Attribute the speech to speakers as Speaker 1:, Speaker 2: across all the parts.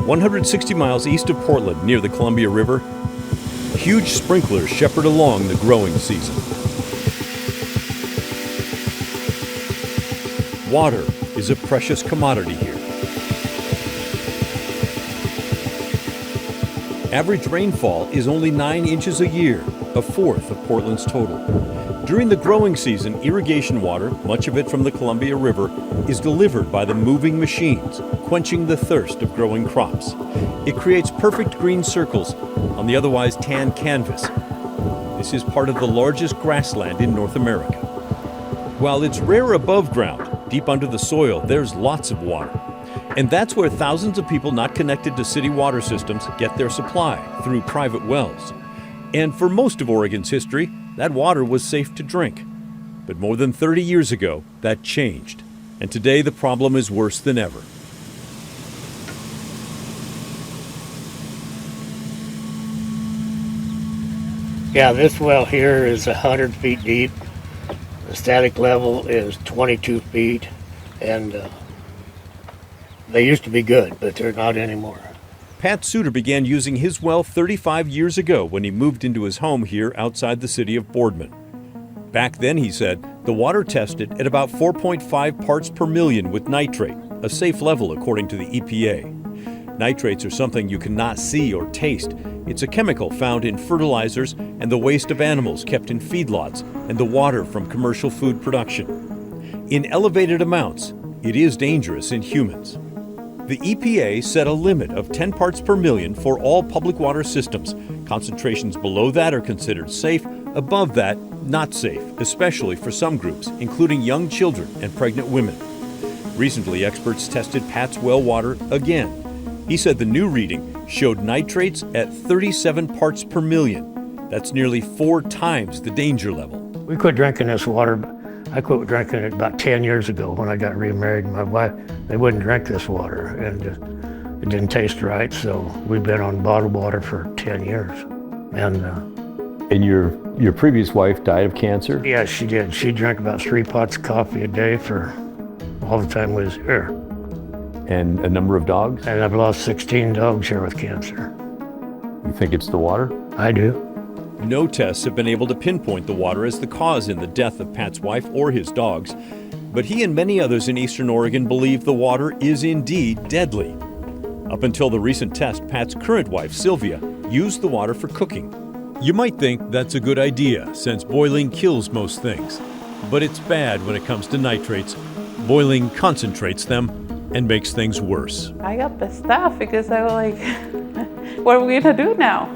Speaker 1: 160 miles east of Portland, near the Columbia River, huge sprinklers shepherd along the growing season. Water is a precious commodity here. Average rainfall is only 9 inches a year, a fourth of Portland's total. During the growing season, irrigation water, much of it from the Columbia River, is delivered by the moving machines, quenching the thirst of growing crops. It creates perfect green circles on the otherwise tan canvas. This is part of the largest grassland in North America. While it's rare above ground, deep under the soil, there's lots of water. And that's where thousands of people not connected to city water systems get their supply, through private wells. And for most of Oregon's history, that water was safe to drink. But more than 30 years ago, that changed. And today the problem is worse than ever.
Speaker 2: Yeah, this well here is 100 feet deep. The static level is 22 feet, and they used to be good, but they're not anymore.
Speaker 1: Pat Suter began using his well 35 years ago when he moved into his home here outside the city of Boardman. Back then, he said, the water tested at about 4.5 parts per million with nitrate, a safe level according to the EPA. Nitrates are something you cannot see or taste. It's a chemical found in fertilizers and the waste of animals kept in feedlots and the water from commercial food production. In elevated amounts, it is dangerous in humans. The EPA set a limit of 10 parts per million for all public water systems. Concentrations below that are considered safe. Above that, not safe, especially for some groups, including young children and pregnant women. Recently, experts tested Pat's well water again. He said the new reading showed nitrates at 37 parts per million. That's nearly 4 times the danger level.
Speaker 2: We quit drinking this water. I quit drinking it about 10 years ago when I got remarried. My wife, they wouldn't drink this water, and it didn't taste right, so we've been on bottled water for 10 years.
Speaker 3: And your previous wife died of cancer?
Speaker 2: Yeah, she did. She drank about 3 pots of coffee a day for all the time we was here.
Speaker 3: And a number of dogs?
Speaker 2: And I've lost 16 dogs here with cancer.
Speaker 3: You think it's the water?
Speaker 2: I do.
Speaker 1: No tests have been able to pinpoint the water as the cause in the death of Pat's wife or his dogs, but he and many others in eastern Oregon believe the water is indeed deadly. Up until the recent test, Pat's current wife, Sylvia, used the water for cooking. You might think that's a good idea, since boiling kills most things. But it's bad when it comes to nitrates. Boiling concentrates them and makes things worse.
Speaker 4: I got pissed off because I was like, what are we gonna do now?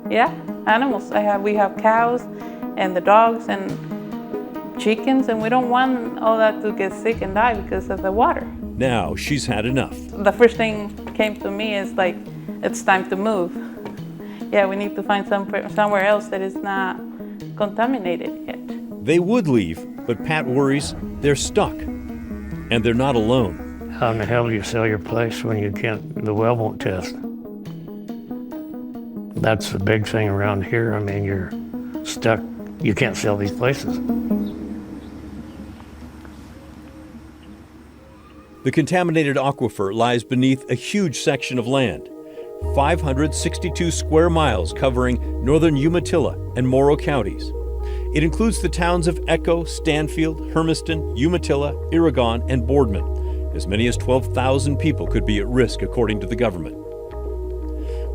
Speaker 4: Yeah, animals. We have cows and the dogs and chickens, and we don't want all that to get sick and die because of the water.
Speaker 1: Now she's had enough.
Speaker 4: The first thing came to me is like, it's time to move. Yeah, we need to find somewhere else that is not contaminated yet.
Speaker 1: They would leave, but Pat worries they're stuck. And they're not alone.
Speaker 2: How in the hell do you sell your place when the well won't test? That's the big thing around here. I mean, you're stuck. You can't sell these places.
Speaker 1: The contaminated aquifer lies beneath a huge section of land, 562 square miles covering northern Umatilla and Morrow counties. It includes the towns of Echo, Stanfield, Hermiston, Umatilla, Irigon, and Boardman. As many as 12,000 people could be at risk, according to the government.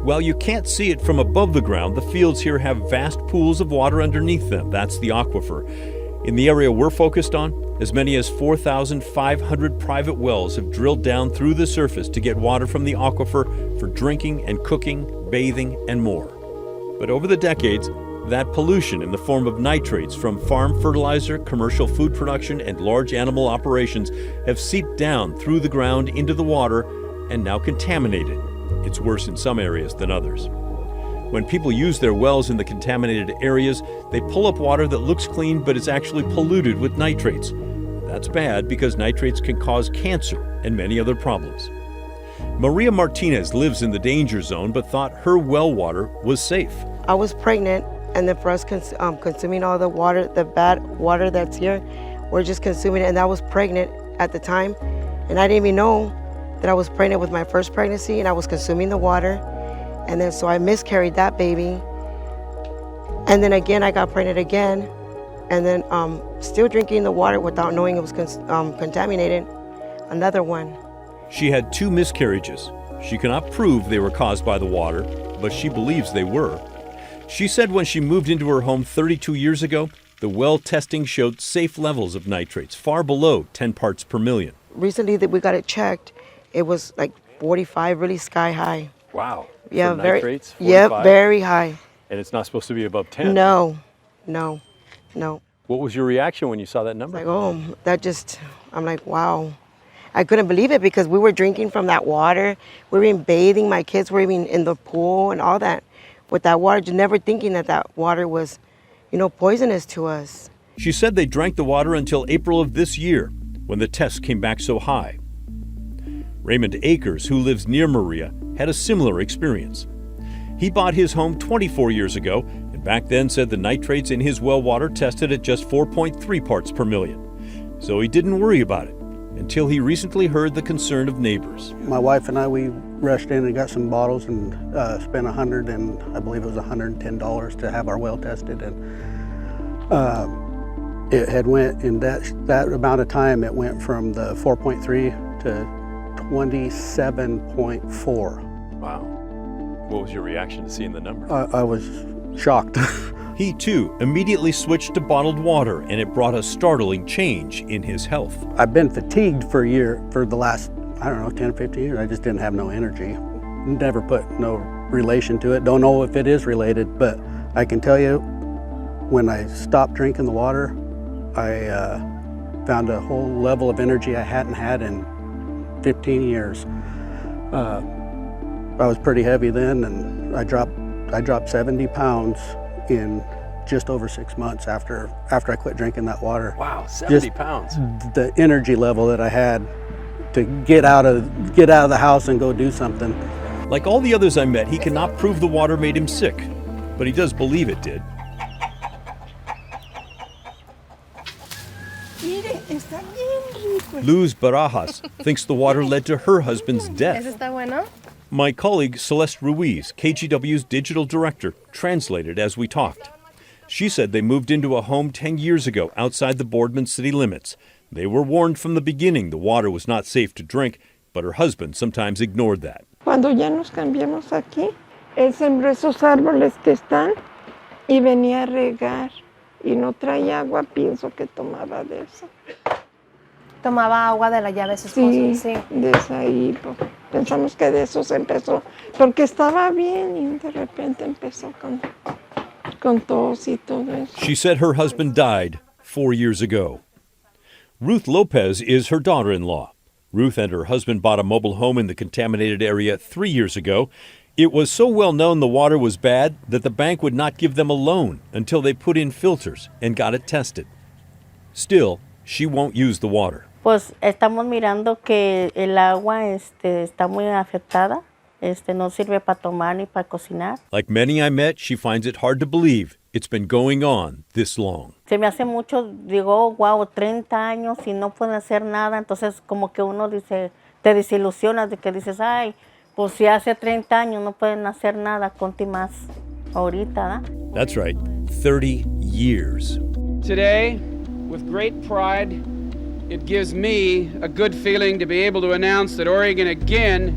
Speaker 1: While you can't see it from above the ground, the fields here have vast pools of water underneath them. That's the aquifer. In the area we're focused on, as many as 4,500 private wells have drilled down through the surface to get water from the aquifer for drinking and cooking, bathing, and more. But over the decades, that pollution in the form of nitrates from farm fertilizer, commercial food production, and large animal operations have seeped down through the ground into the water and now contaminated. It's worse in some areas than others. When people use their wells in the contaminated areas, they pull up water that looks clean but is actually polluted with nitrates. That's bad because nitrates can cause cancer and many other problems. Maria Martinez lives in the danger zone but thought her well water was safe.
Speaker 5: I was pregnant, and then for us consuming all the water, the bad water that's here, we're just consuming it, and I was pregnant at the time, and I didn't even know that I was pregnant with my first pregnancy and I was consuming the water. And then so I miscarried that baby. And then again, I got pregnant again. And then still drinking the water without knowing it was contaminated, another one.
Speaker 1: She had 2 miscarriages. She cannot prove they were caused by the water, but she believes they were. She said when she moved into her home 32 years ago, the well testing showed safe levels of nitrates, far below 10 parts per million.
Speaker 5: Recently that we got it checked, it was like 45, really sky high.
Speaker 3: Wow.
Speaker 5: Yeah,
Speaker 3: For
Speaker 5: very.
Speaker 3: nitrates, 45?
Speaker 5: Yep, very high.
Speaker 3: And it's not supposed to be above 10.
Speaker 5: No.
Speaker 3: What was your reaction when you saw that number?
Speaker 5: Like, I'm like, wow. I couldn't believe it because we were drinking from that water. We were even bathing. My kids were even in the pool and all that with that water, just never thinking that that water was, poisonous to us.
Speaker 1: She said they drank the water until April of this year, when the tests came back so high. Raymond Akers, who lives near Maria, had a similar experience. He bought his home 24 years ago, and back then said the nitrates in his well water tested at just 4.3 parts per million. So he didn't worry about it until he recently heard the concern of neighbors.
Speaker 6: My wife and I, we rushed in and got some bottles and spent $110 to have our well tested. And it had went in that amount of time, it went from the 4.3 to 27.4.
Speaker 3: Wow. What was your reaction to seeing the number?
Speaker 6: I was shocked.
Speaker 1: He too immediately switched to bottled water, and it brought a startling change in his health.
Speaker 6: I've been fatigued for the last, 10 or 15 years. I just didn't have no energy. Never put no relation to it. Don't know if it is related, but I can tell you when I stopped drinking the water, I found a whole level of energy I hadn't had in 15 years. I was pretty heavy then, and I dropped 70 pounds in just over 6 months after I quit drinking that water.
Speaker 3: Wow, 70 pounds.
Speaker 6: The energy level that I had to get out of the house and go do something.
Speaker 1: Like all the others I met, he cannot prove the water made him sick, but he does believe it did. Luz Barajas thinks the water led to her husband's death. My colleague Celeste Ruiz, KGW's digital director, translated as we talked. She said they moved into a home 10 years ago outside the Boardman city limits. They were warned from the beginning the water was not safe to drink, but her husband sometimes ignored that.
Speaker 7: Cuando ya nos cambiamos aquí, él sembró esos árboles que están y venía a regar y no traía agua, pienso que tomaba de eso.
Speaker 8: Tomaba agua de la llave de su esposo.
Speaker 7: Sí, de esa ahí. Pensamos que de eso se empezó, porque estaba bien y de repente empezó con tos y todo eso.
Speaker 1: She said her husband died 4 years ago. Ruth Lopez is her daughter-in-law. Ruth and her husband bought a mobile home in the contaminated area 3 years ago. It was so well known the water was bad that the bank would not give them a loan until they put in filters and got it tested. Still, she won't use the water.
Speaker 9: Pues estamos mirando que el agua está muy afectada, no sirve para tomar ni para cocinar.
Speaker 1: Like many I met, she finds it hard to believe it's been going on this long.
Speaker 9: Se me hace mucho, digo, wow, 30 años y no pueden hacer nada, entonces como que uno dice, te desilusionas de que dices, ay, pues si hace 30 años no pueden hacer nada, conti más ahorita, ¿verdad?
Speaker 1: That's right, 30 years.
Speaker 10: Today, with great pride, it gives me a good feeling to be able to announce that Oregon again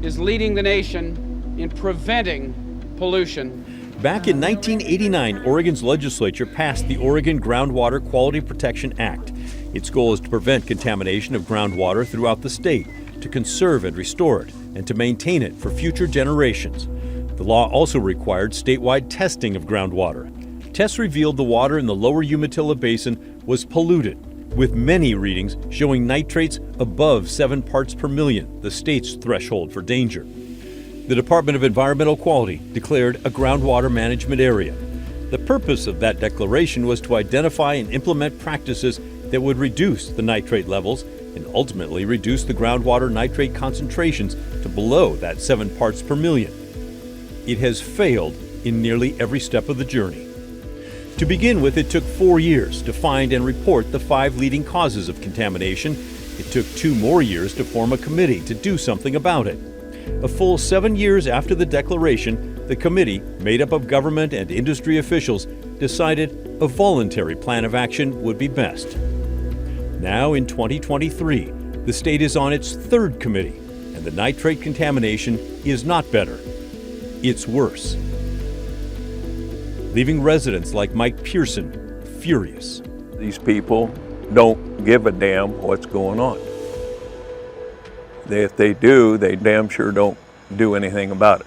Speaker 10: is leading the nation in preventing pollution.
Speaker 1: Back in 1989, Oregon's legislature passed the Oregon Groundwater Quality Protection Act. Its goal is to prevent contamination of groundwater throughout the state, to conserve and restore it, and to maintain it for future generations. The law also required statewide testing of groundwater. Tests revealed the water in the lower Umatilla Basin was polluted, with many readings showing nitrates above 7 parts per million, the state's threshold for danger. The Department of Environmental Quality declared a groundwater management area. The purpose of that declaration was to identify and implement practices that would reduce the nitrate levels and ultimately reduce the groundwater nitrate concentrations to below that 7 parts per million. It has failed in nearly every step of the journey. To begin with, it took 4 years to find and report the 5 leading causes of contamination, It took 2 more years to form a committee to do something about it. A full 7 years after the declaration, the committee, made up of government and industry officials, decided a voluntary plan of action would be best. Now in 2023, the state is on its 3rd committee, and the nitrate contamination is not better. It's worse, leaving residents like Mike Pearson furious.
Speaker 11: These people don't give a damn what's going on. If they do, they damn sure don't do anything about it.